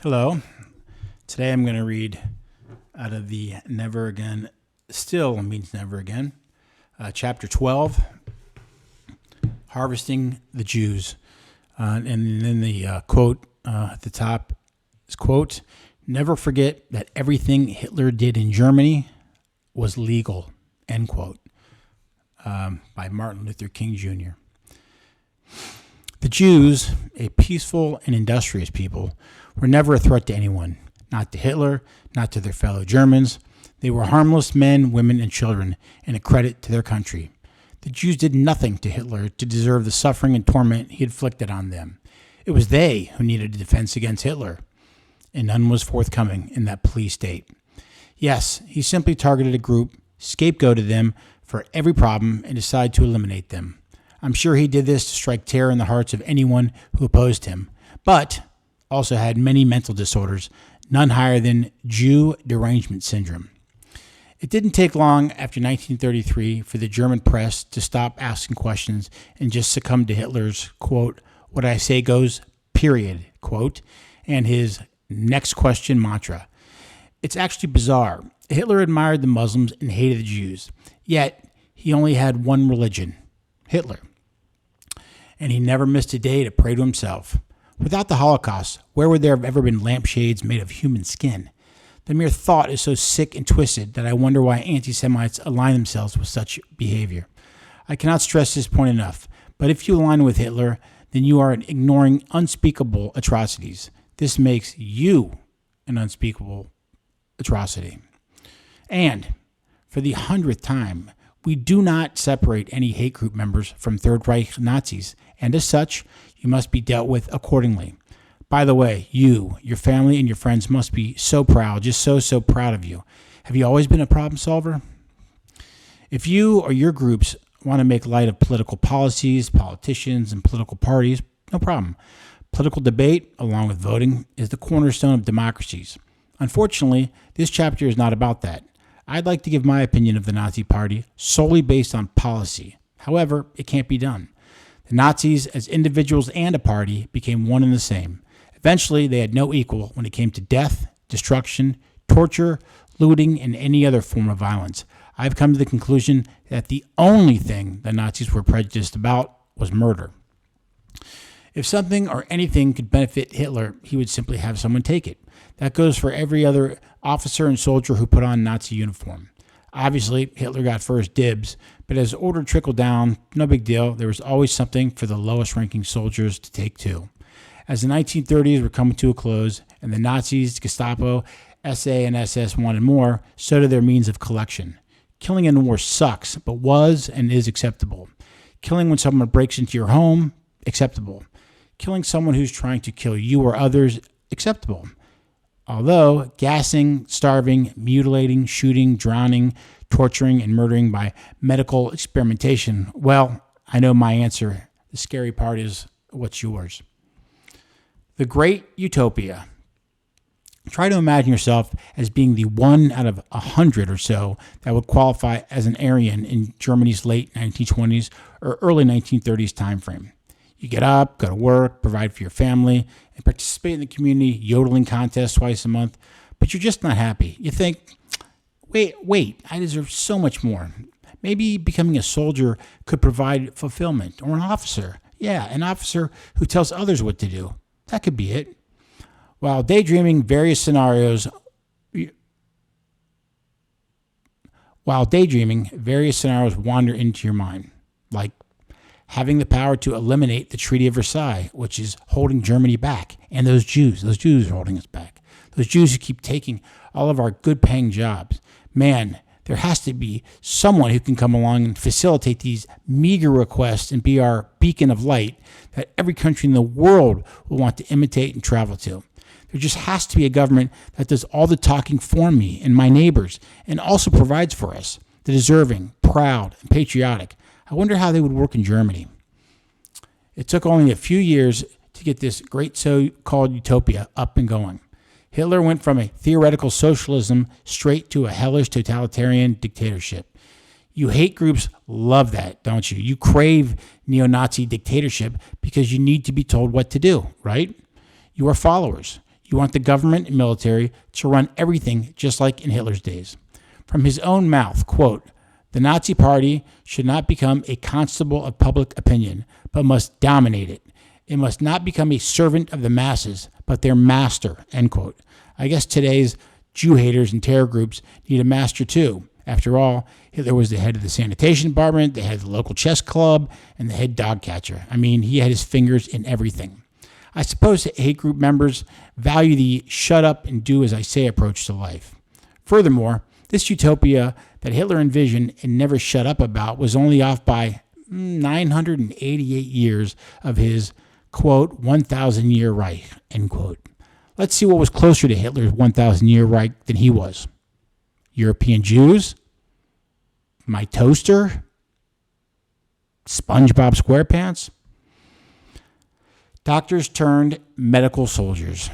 Hello. Today I'm going to read out of the Never Again, Still Means Never Again, chapter 12, Harvesting the Jews. And then the quote at the top is, quote, "Never forget that everything Hitler did in Germany was legal," end quote, by Martin Luther King Jr. The Jews, a peaceful and industrious people, were never a threat to anyone, not to Hitler, not to their fellow Germans. They were harmless men, women, and children, and a credit to their country. The Jews did nothing to Hitler to deserve the suffering and torment he inflicted on them. It was they who needed a defense against Hitler, and none was forthcoming in that police state. Yes, he simply targeted a group, scapegoated them for every problem, and decided to eliminate them. I'm sure he did this to strike terror in the hearts of anyone who opposed him, but also had many mental disorders, none higher than Jew derangement syndrome. It didn't take long after 1933 for the German press to stop asking questions and just succumb to Hitler's, quote, "what I say goes, period," quote, and his next question mantra. It's actually bizarre. Hitler admired the Muslims and hated the Jews, yet he only had one religion, Hitler. And he never missed a day to pray to himself. Without the Holocaust, where would there have ever been lampshades made of human skin? The mere thought is so sick and twisted that I wonder why anti-Semites align themselves with such behavior. I cannot stress this point enough, but if you align with Hitler, then you are ignoring unspeakable atrocities. This makes you an unspeakable atrocity. And for the 100th time, we do not separate any hate group members from Third Reich Nazis, and as such, you must be dealt with accordingly. By the way, you, your family, and your friends must be so proud, just so proud of you. Have you always been a problem solver? If you or your groups want to make light of political policies, politicians, and political parties, no problem. Political debate, along with voting, is the cornerstone of democracies. Unfortunately, this chapter is not about that. I'd like to give my opinion of the Nazi Party solely based on policy. However, it can't be done. The Nazis, as individuals and a party, became one and the same. Eventually, they had no equal when it came to death, destruction, torture, looting, and any other form of violence. I've come to the conclusion that the only thing the Nazis were prejudiced about was murder. If something or anything could benefit Hitler, he would simply have someone take it. That goes for every other officer and soldier who put on Nazi uniform. Obviously, Hitler got first dibs, but as order trickled down, no big deal, there was always something for the lowest-ranking soldiers to take too. As the 1930s were coming to a close, and the Nazis, Gestapo, SA, and SS wanted more, so did their means of collection. Killing in war sucks, but was and is acceptable. Killing when someone breaks into your home, acceptable. Killing someone who's trying to kill you or others, acceptable. Although gassing, starving, mutilating, shooting, drowning, torturing, and murdering by medical experimentation, well, I know my answer. The scary part is, what's yours? The Great Utopia. Try to imagine yourself as being the one out of 100 or so that would qualify as an Aryan in Germany's late 1920s or early 1930s timeframe. You get up, go to work, provide for your family, and participate in the community yodeling contests twice a month, but you're just not happy. You think, wait, I deserve so much more. Maybe becoming a soldier could provide fulfillment, or an officer. Yeah, an officer who tells others what to do. That could be it. While daydreaming, various scenarios wander into your mind, like having the power to eliminate the Treaty of Versailles, which is holding Germany back, and those Jews are holding us back. Those Jews who keep taking all of our good-paying jobs. Man, there has to be someone who can come along and facilitate these meager requests and be our beacon of light that every country in the world will want to imitate and travel to. There just has to be a government that does all the talking for me and my neighbors and also provides for us, the deserving, proud, and patriotic. I wonder how they would work in Germany. It took only a few years to get this great so-called utopia up and going. Hitler went from a theoretical socialism straight to a hellish totalitarian dictatorship. You hate groups love that, don't you? You crave neo-Nazi dictatorship because you need to be told what to do, right? You are followers. You want the government and military to run everything just like in Hitler's days. From his own mouth, quote, "The Nazi Party should not become a constable of public opinion, but must dominate it. It must not become a servant of the masses, but their master," end quote. I guess today's Jew haters and terror groups need a master too. After all, Hitler was the head of the sanitation department, the head of the local chess club, and the head dog catcher. I mean, he had his fingers in everything. I suppose hate group members value the shut up and do as I say approach to life. Furthermore, this utopia that Hitler envisioned and never shut up about was only off by 988 years of his, quote, 1,000-year Reich, end quote. Let's see what was closer to Hitler's 1,000-year Reich than he was. European Jews, my toaster, SpongeBob SquarePants. Doctors turned medical soldiers.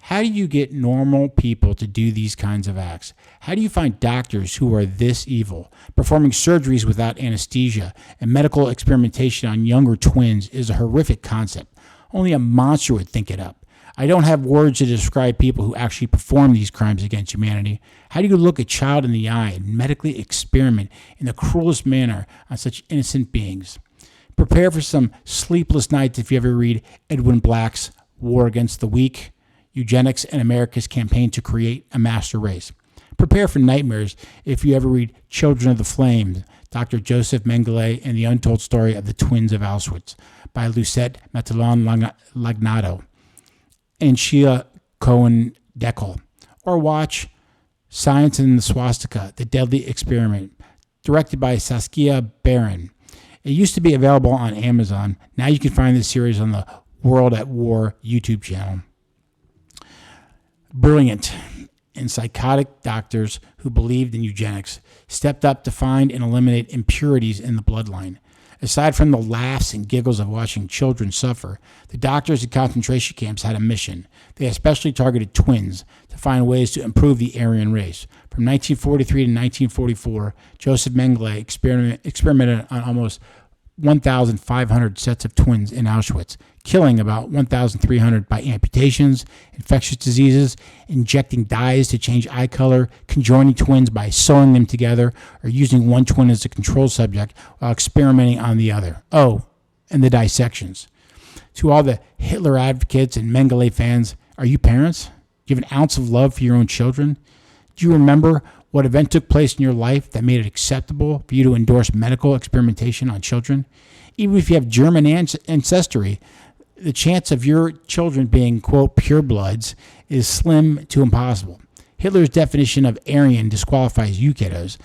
How do you get normal people to do these kinds of acts? How do you find doctors who are this evil? Performing surgeries without anesthesia and medical experimentation on younger twins is a horrific concept. Only a monster would think it up. I don't have words to describe people who actually perform these crimes against humanity. How do you look a child in the eye and medically experiment in the cruelest manner on such innocent beings? Prepare for some sleepless nights if you ever read Edwin Black's War Against the Weak, Eugenics and America's Campaign to Create a Master Race. Prepare for nightmares if you ever read Children of the Flames, Dr. Joseph Mengele and the Untold Story of the Twins of Auschwitz by Lucette Matalon-Lagnado and Sheila Cohen-Deckel. Or watch Science and the Swastika, The Deadly Experiment, directed by Saskia Baron. It used to be available on Amazon. Now you can find this series on the World at War YouTube channel. Brilliant and psychotic doctors who believed in eugenics stepped up to find and eliminate impurities in the bloodline. Aside from the laughs and giggles of watching children suffer, the doctors at concentration camps had a mission. They especially targeted twins to find ways to improve the Aryan race. From 1943 to 1944, Joseph Mengele experimented on almost 1,500 sets of twins in Auschwitz, killing about 1,300 by amputations, infectious diseases, injecting dyes to change eye color, conjoining twins by sewing them together, or using one twin as a control subject while experimenting on the other. Oh, and the dissections. To all the Hitler advocates and Mengele fans, are you parents? Do you have an ounce of love for your own children? Do you remember what event took place in your life that made it acceptable for you to endorse medical experimentation on children? Even if you have German ancestry, the chance of your children being, quote, purebloods is slim to impossible. Hitler's definition of Aryan disqualifies you kiddos.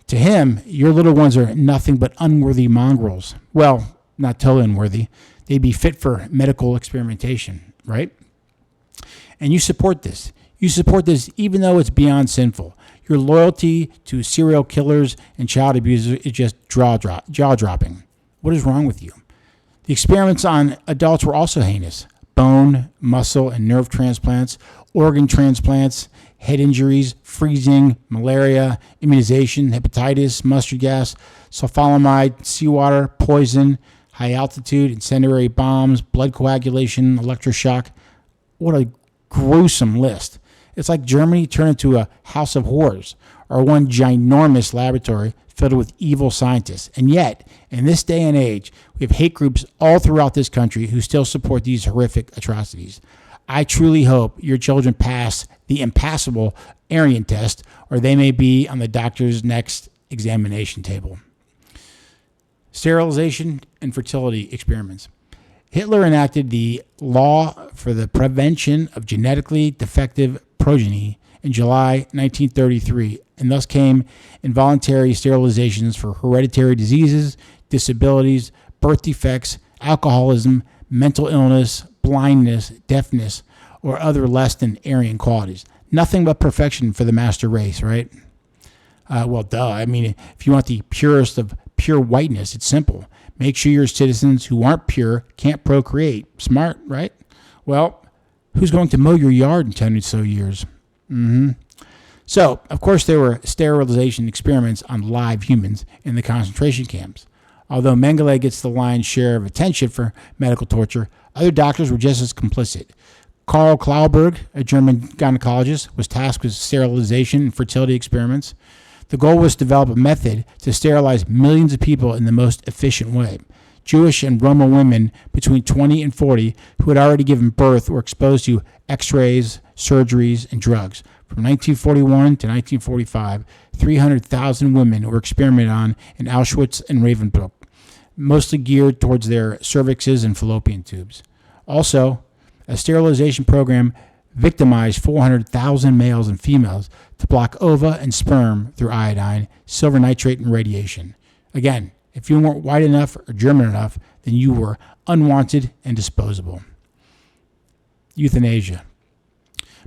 To him, your little ones are nothing but unworthy mongrels. Well, not totally unworthy. They'd be fit for medical experimentation, right? And you support this. You support this even though it's beyond sinful. Your loyalty to serial killers and child abusers is just jaw-dropping. What is wrong with you? The experiments on adults were also heinous. Bone, muscle, and nerve transplants, organ transplants, head injuries, freezing, malaria, immunization, hepatitis, mustard gas, sulfonamide, seawater, poison, high altitude, incendiary bombs, blood coagulation, electroshock. What a gruesome list. It's like Germany turned into a house of horrors, or one ginormous laboratory filled with evil scientists. And yet, in this day and age, we have hate groups all throughout this country who still support these horrific atrocities. I truly hope your children pass the impassable Aryan test, or they may be on the doctor's next examination table. Sterilization and fertility experiments. Hitler enacted the Law for the Prevention of Genetically Defective Progeny in July 1933, and thus came involuntary sterilizations for hereditary diseases, disabilities, birth defects, alcoholism, mental illness, blindness, deafness, or other less than Aryan qualities. Nothing but perfection for the master race, right? Well, duh. I mean, if you want the purest of pure whiteness, it's simple. Make sure your citizens who aren't pure can't procreate. Smart, right? Well, who's going to mow your yard in 10 or so years? So, of course, there were sterilization experiments on live humans in the concentration camps. Although Mengele gets the lion's share of attention for medical torture, other doctors were just as complicit. Karl Klauberg, a German gynecologist, was tasked with sterilization and fertility experiments. The goal was to develop a method to sterilize millions of people in the most efficient way. Jewish and Roma women between 20 and 40 who had already given birth were exposed to x-rays, surgeries, and drugs. From 1941 to 1945, 300,000 women were experimented on in Auschwitz and Ravensbrück, mostly geared towards their cervixes and fallopian tubes. Also, a sterilization program victimized 400,000 males and females to block ova and sperm through iodine, silver nitrate, and radiation. Again, if you weren't white enough or German enough, then you were unwanted and disposable. Euthanasia.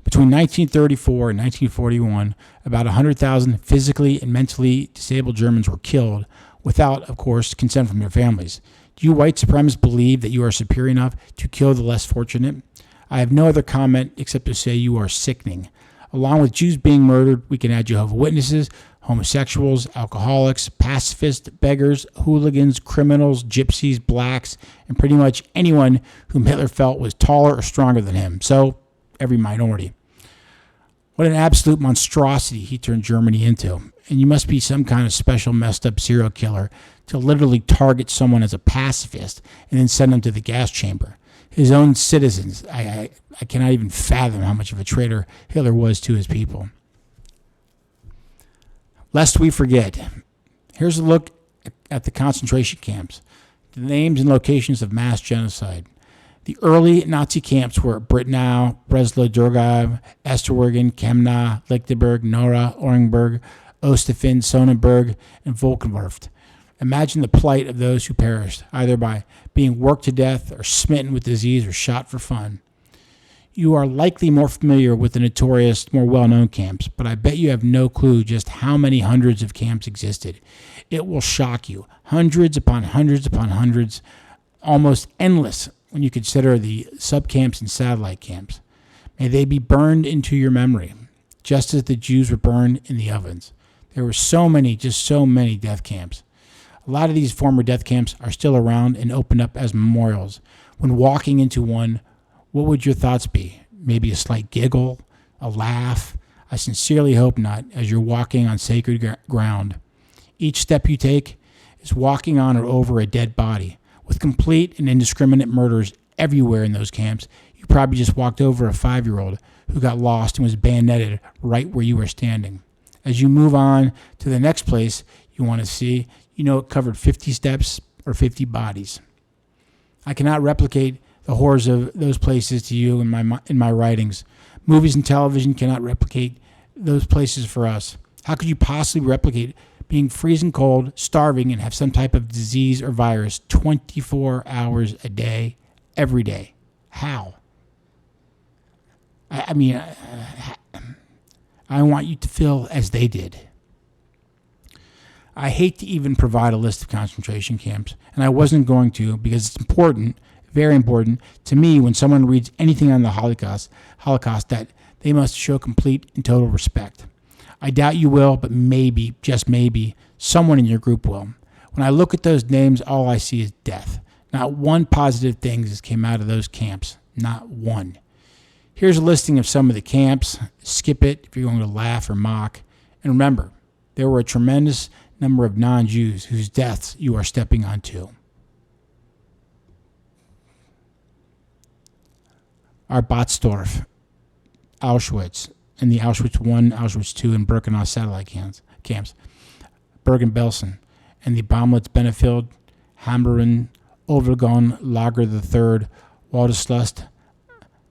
Between 1934 and 1941, about 100,000 physically and mentally disabled Germans were killed without, of course, consent from their families. Do you white supremacists believe that you are superior enough to kill the less fortunate? I have no other comment except to say you are sickening. Along with Jews being murdered, we can add Jehovah's Witnesses, homosexuals, alcoholics, pacifists, beggars, hooligans, criminals, gypsies, blacks, and pretty much anyone whom Hitler felt was taller or stronger than him. So, every minority. What an absolute monstrosity he turned Germany into. And you must be some kind of special messed up serial killer to literally target someone as a pacifist and then send them to the gas chamber. His own citizens. I cannot even fathom how much of a traitor Hitler was to his people. Lest we forget, here's a look at the concentration camps, the names and locations of mass genocide. The early Nazi camps were Britnau, Breslau-Durgau, Esterwergen, Chemnau, Lichtenberg, Nora, Orenburg, Ostefin, Sonnenberg, and Volkenwerft. Imagine the plight of those who perished, either by being worked to death or smitten with disease or shot for fun. You are likely more familiar with the notorious, more well-known camps, but I bet you have no clue just how many hundreds of camps existed. It will shock you. Hundreds upon hundreds upon hundreds, almost endless when you consider the subcamps and satellite camps. May they be burned into your memory, just as the Jews were burned in the ovens. There were so many, just so many death camps. A lot of these former death camps are still around and opened up as memorials. When walking into one, what would your thoughts be? Maybe a slight giggle, a laugh? I sincerely hope not, as you're walking on sacred ground. Each step you take is walking on or over a dead body. With complete and indiscriminate murders everywhere in those camps, you probably just walked over a 5-year-old who got lost and was bayoneted right where you were standing. As you move on to the next place you want to see, you know it covered 50 steps or 50 bodies. I cannot replicate the horrors of those places to you in my writings. Movies and television cannot replicate those places for us. How could you possibly replicate being freezing cold, starving, and have some type of disease or virus 24 hours a day, every day? How? I want you to feel as they did. I hate to even provide a list of concentration camps, and I wasn't going to because it's important, very important, to me when someone reads anything on the Holocaust that they must show complete and total respect. I doubt you will, but maybe, just maybe, someone in your group will. When I look at those names, all I see is death. Not one positive thing that came out of those camps. Not one. Here's a listing of some of the camps. Skip it if you're going to laugh or mock. And remember, there were a tremendous number of non-Jews whose deaths you are stepping onto. Arbatsdorf, Auschwitz, and the Auschwitz I, Auschwitz II, and Birkenau satellite camps. Bergen-Belsen, and the Baumlitz-Benefeld, Hammeren, Overgon, Lager III, Waldeslust,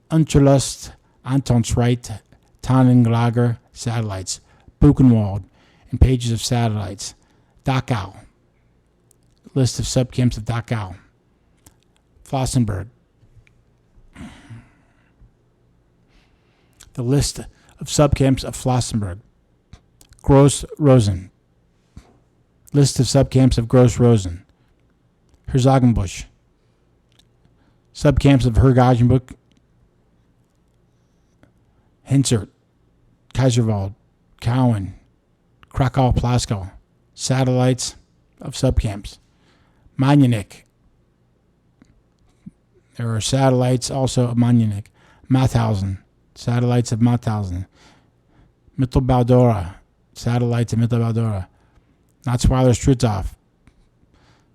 Unterlust, Antonsreit, Tannenlager satellites, Buchenwald, and pages of satellites. Dachau, list of subcamps of Dachau. Flossenburg, the list of subcamps of Flossenburg. Gross Rosen, list of subcamps of Gross Rosen. Herzogenbusch, subcamps of Herzogenbusch. Hinzert, Kaiserwald, Cowan, Krakow-Plaszow, satellites of subcamps. Majdanek, there are satellites also of Majdanek. Mauthausen, satellites of Mauthausen. Mittelbau-Dora, satellites of Mittelbau-Dora. Natzweiler-Struthof,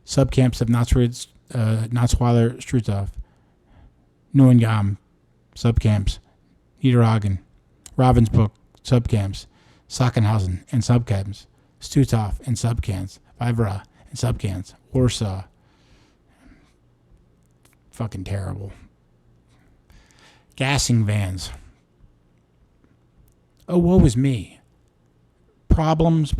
subcamps of Natzweiler-Struthof. Neuengamme, subcamps. Niederhagen, Ravensbrück, subcamps. Sachsenhausen and subcamps. Stutthof and subcamps. Vivera and subcamps. Warsaw. Fucking terrible. Gassing vans. Oh, woe is me. Problems.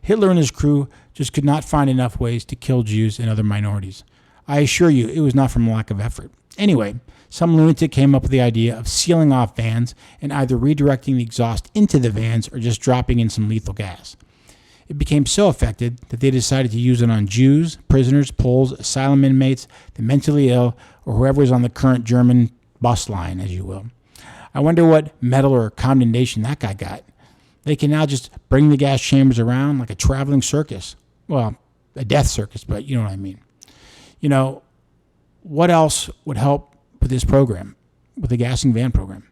Hitler and his crew just could not find enough ways to kill Jews and other minorities. I assure you, it was not from lack of effort. Anyway, some lunatic came up with the idea of sealing off vans and either redirecting the exhaust into the vans or just dropping in some lethal gas. It became so effective that they decided to use it on Jews, prisoners, Poles, asylum inmates, the mentally ill, or whoever is on the current German bus line, as you will. I wonder what medal or commendation that guy got. They can now just bring the gas chambers around like a traveling circus. Well, a death circus, but you know what I mean. You know, what else would help with this program, with the gassing van program?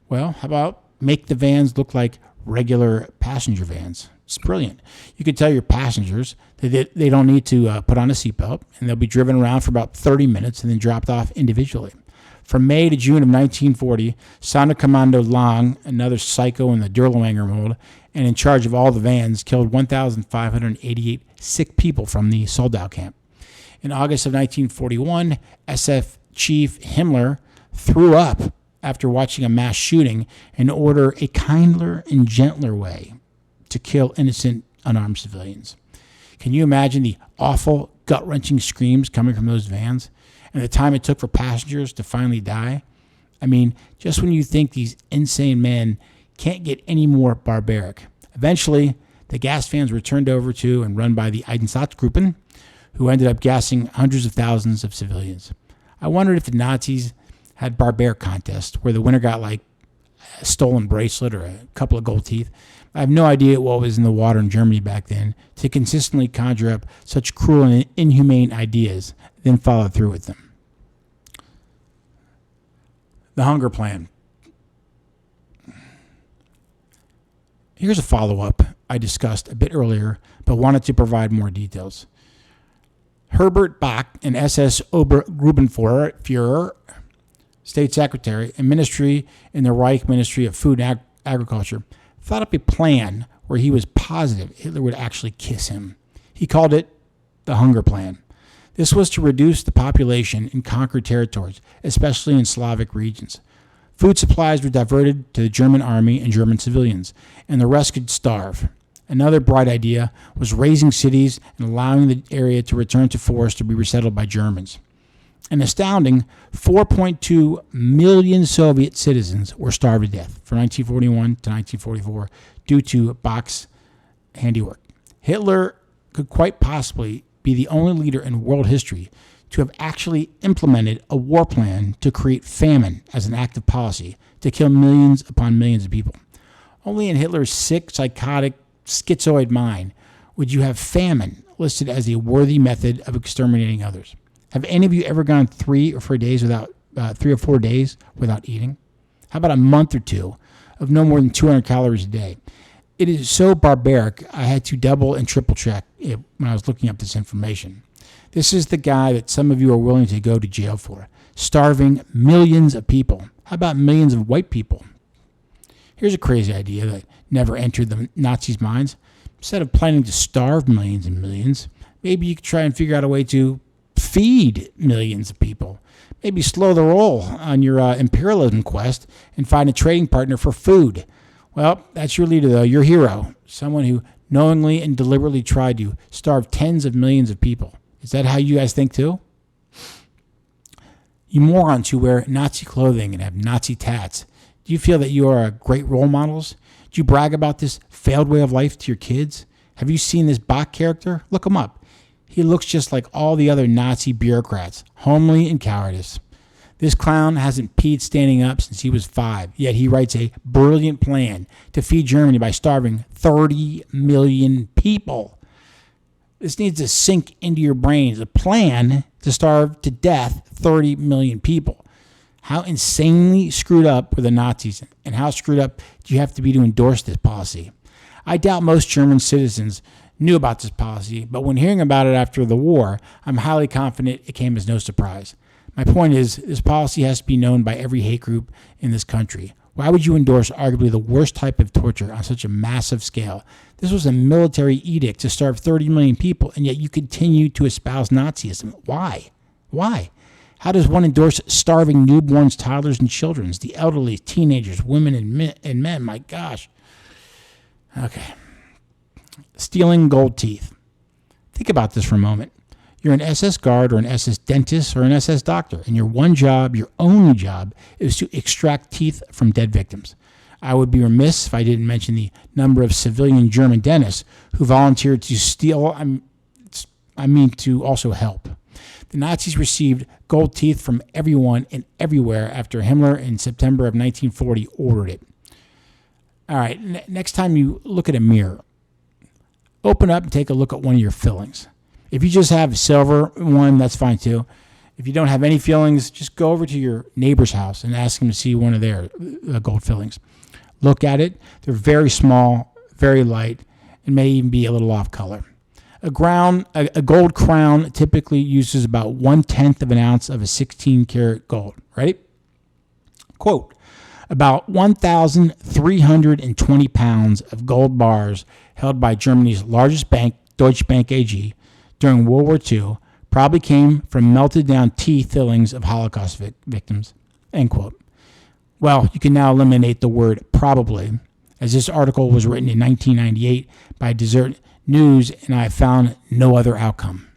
Well, how about make the vans look like regular passenger vans? It's brilliant. You could tell your passengers that they don't need to put on a seatbelt, and they'll be driven around for about 30 minutes and then dropped off individually. From May to June of 1940, Sonderkommando Lang, another psycho in the Dirlewanger mold, and in charge of all the vans, killed 1,588 sick people from the Soldau camp. In August of 1941, SF Chief Himmler threw up after watching a mass shooting and ordered a kinder and gentler way to kill innocent, unarmed civilians. Can you imagine the awful, gut-wrenching screams coming from those vans and the time it took for passengers to finally die? I mean, just when you think these insane men can't get any more barbaric. Eventually, the gas vans were turned over to and run by the Einsatzgruppen, who ended up gassing hundreds of thousands of civilians. I wondered if the Nazis had barbaric contests where the winner got like a stolen bracelet or a couple of gold teeth. I have no idea what was in the water in Germany back then to consistently conjure up such cruel and inhumane ideas, then follow through with them. The hunger plan. Here's a follow-up I discussed a bit earlier, but wanted to provide more details. Herbert Bach, an SS Obergruppenführer, State Secretary, and Ministry in the Reich Ministry of Food and Agriculture, thought up a plan where he was positive Hitler would actually kiss him. He called it the Hunger Plan. This was to reduce the population in conquered territories, especially in Slavic regions. Food supplies were diverted to the German army and German civilians, and the rest could starve. Another bright idea was raising cities and allowing the area to return to force to be resettled by Germans. An astounding 4.2 million Soviet citizens were starved to death from 1941 to 1944 due to Bach's handiwork. Hitler could quite possibly be the only leader in world history to have actually implemented a war plan to create famine as an act of policy to kill millions upon millions of people. Only in Hitler's sick, psychotic, schizoid mind would you have famine listed as a worthy method of exterminating others. Have any of you ever gone 3 or 4 days without eating? How about a month or two of no more than 200 calories a day? It is so barbaric, I had to double and triple check it when I was looking up this information. This is the guy that some of you are willing to go to jail for, starving millions of people. How about millions of white people? Here's a crazy idea that never entered the Nazis' minds. Instead of planning to starve millions and millions, maybe you could try and figure out a way to feed millions of people. Maybe slow the roll on your imperialism quest and find a trading partner for food. Well, that's your leader, though, your hero, someone who knowingly and deliberately tried to starve tens of millions of people. Is that how you guys think, too? You morons who wear Nazi clothing and have Nazi tats, do you feel that you are great role models? Do you brag about this failed way of life to your kids? Have you seen this Bach character? Look him up. He looks just like all the other Nazi bureaucrats, homely and cowardice. This clown hasn't peed standing up since he was 5, yet he writes a brilliant plan to feed Germany by starving 30 million people. This needs to sink into your brains, a plan to starve to death 30 million people. How insanely screwed up were the Nazis, and how screwed up do you have to be to endorse this policy? I doubt most German citizens knew about this policy, but when hearing about it after the war, I'm highly confident it came as no surprise. My point is, this policy has to be known by every hate group in this country. Why would you endorse arguably the worst type of torture on such a massive scale? This was a military edict to starve 30 million people, and yet you continue to espouse Nazism. Why? Why? How does one endorse starving newborns, toddlers, and children, the elderly, teenagers, women, and men? My gosh. Okay. Stealing gold teeth. Think about this for a moment. You're an SS guard or an SS dentist or an SS doctor, and your one job, your only job, is to extract teeth from dead victims. I would be remiss if I didn't mention the number of civilian German dentists who volunteered to steal, to also help. The Nazis received gold teeth from everyone and everywhere after Himmler in September of 1940 ordered it. All right, next time you look at a mirror, open up and take a look at one of your fillings. If you just have a silver one, that's fine too. If you don't have any fillings, just go over to your neighbor's house and ask them to see one of their gold fillings. Look at it. They're very small, very light, and may even be a little off color. A gold crown typically uses about 1/10 of an ounce of a 16-karat gold. Ready? Quote, about 1,320 pounds of gold bars held by Germany's largest bank, Deutsche Bank AG, during World War II probably came from melted down teeth fillings of Holocaust victims. End quote. Well, you can now eliminate the word probably, as this article was written in 1998 by Desert News, and I found no other outcome.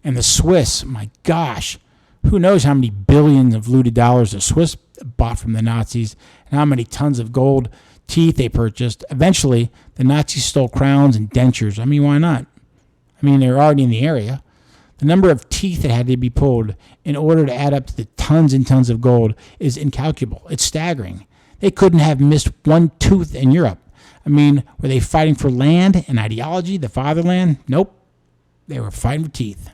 And the Swiss, my gosh, who knows how many billions of looted dollars the Swiss bought from the Nazis and how many tons of gold teeth they purchased. Eventually, the Nazis stole crowns and dentures. I mean, why not? I mean, they're already in the area. The number of teeth that had to be pulled in order to add up to the tons and tons of gold is incalculable. It's staggering. They couldn't have missed one tooth in Europe. I mean, were they fighting for land and ideology, the fatherland? Nope. They were fighting for teeth.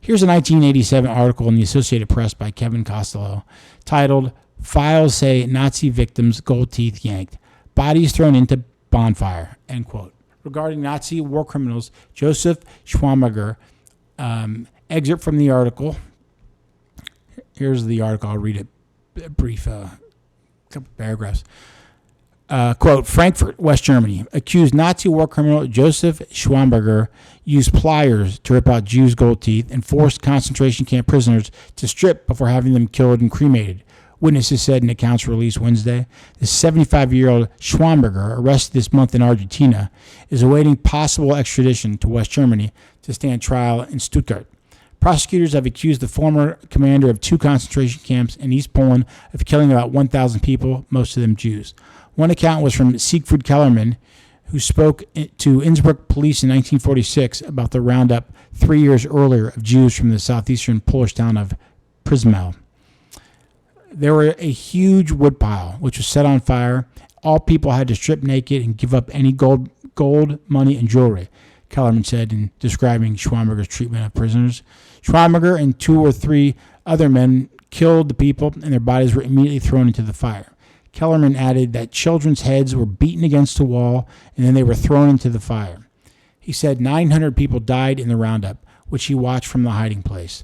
Here's a 1987 article in the Associated Press by Kevin Costello titled, Files Say Nazi Victims Gold Teeth Yanked. Bodies Thrown into Bonfire, end quote. Regarding Nazi war criminals, Joseph Schwamberger, excerpt from the article. Here's the article. I'll read it, a brief couple paragraphs. Quote, Frankfurt, West Germany. Accused Nazi war criminal Joseph Schwamberger used pliers to rip out Jews' gold teeth and forced concentration camp prisoners to strip before having them killed and cremated. Witnesses said in accounts released Wednesday. The 75-year-old Schwamberger, arrested this month in Argentina, is awaiting possible extradition to West Germany to stand trial in Stuttgart. Prosecutors have accused the former commander of 2 concentration camps in East Poland of killing about 1,000 people, most of them Jews. One account was from Siegfried Kellerman, who spoke to Innsbruck police in 1946 about the roundup 3 years earlier of Jews from the southeastern Polish town of Przemysl. There were a huge woodpile, which was set on fire. All people had to strip naked and give up any gold, money, and jewelry, Kellerman said in describing Schwamberger's treatment of prisoners. Schwamberger and 2 or 3 other men killed the people, and their bodies were immediately thrown into the fire. Kellerman added that children's heads were beaten against a wall, and then they were thrown into the fire. He said 900 people died in the roundup, which he watched from the hiding place.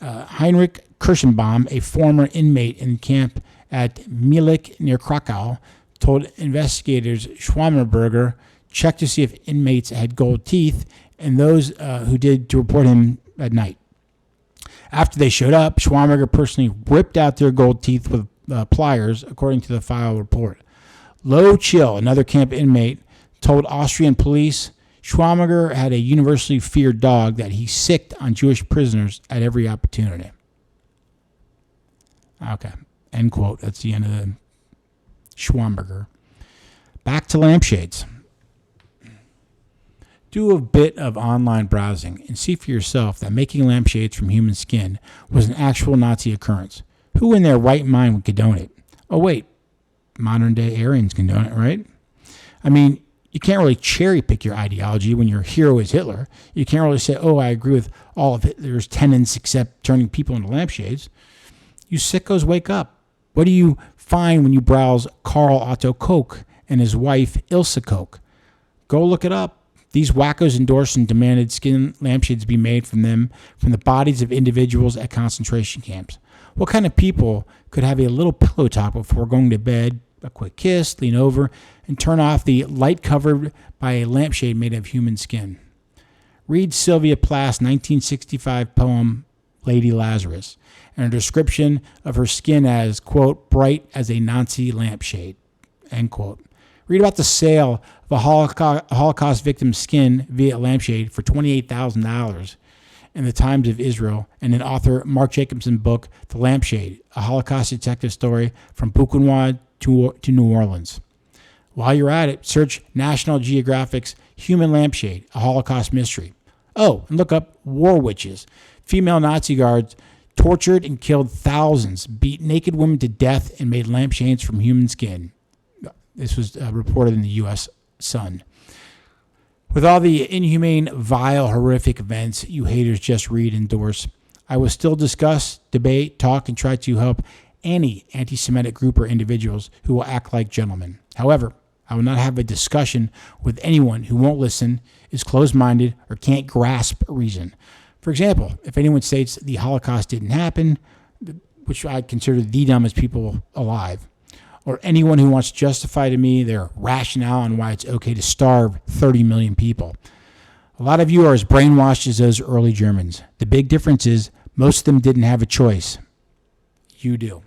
Heinrich Kirschenbaum, a former inmate in camp at Mielik near Krakow, told investigators Schwamberger checked to see if inmates had gold teeth, and those who did to report him at night. After they showed up, Schwamberger personally ripped out their gold teeth with pliers, according to the file report. Lo Chill, another camp inmate, told Austrian police Schwamberger had a universally feared dog that he sicked on Jewish prisoners at every opportunity. Okay, end quote. That's the end of the Schwamberger. Back to lampshades. Do a bit of online browsing and see for yourself that making lampshades from human skin was an actual Nazi occurrence. Who in their right mind would condone it? Oh, wait, modern-day Aryans condone it, right? I mean, you can't really cherry-pick your ideology when your hero is Hitler. You can't really say, oh, I agree with all of Hitler's tenets except turning people into lampshades. You sickos, wake up. What do you find when you browse Karl Otto Koch and his wife Ilse Koch? Go look it up. These wackos endorsed and demanded skin lampshades be made from them from the bodies of individuals at concentration camps. What kind of people could have a little pillow talk before going to bed, a quick kiss, lean over, and turn off the light covered by a lampshade made of human skin? Read Sylvia Plath's 1965 poem, Lady Lazarus, and a description of her skin as, quote, bright as a Nazi lampshade, end quote. Read about the sale of a Holocaust victim's skin via lampshade for $28,000 in the Times of Israel, and in author Mark Jacobson's book, The Lampshade, a Holocaust detective story from Buchenwald to New Orleans. While you're at it, search National Geographic's Human Lampshade, a Holocaust mystery. Oh, and look up War Witches. Female Nazi guards tortured and killed thousands, beat naked women to death, and made lampshades from human skin. This was reported in the U.S. Sun. With all the inhumane, vile, horrific events you haters just read and endorse, I will still discuss, debate, talk, and try to help any anti-Semitic group or individuals who will act like gentlemen. However, I will not have a discussion with anyone who won't listen, is closed-minded, or can't grasp reason. For example, if anyone states the Holocaust didn't happen, which I consider the dumbest people alive, or anyone who wants to justify to me their rationale on why it's okay to starve 30 million people. A lot of you are as brainwashed as those early Germans. The big difference is most of them didn't have a choice. You do.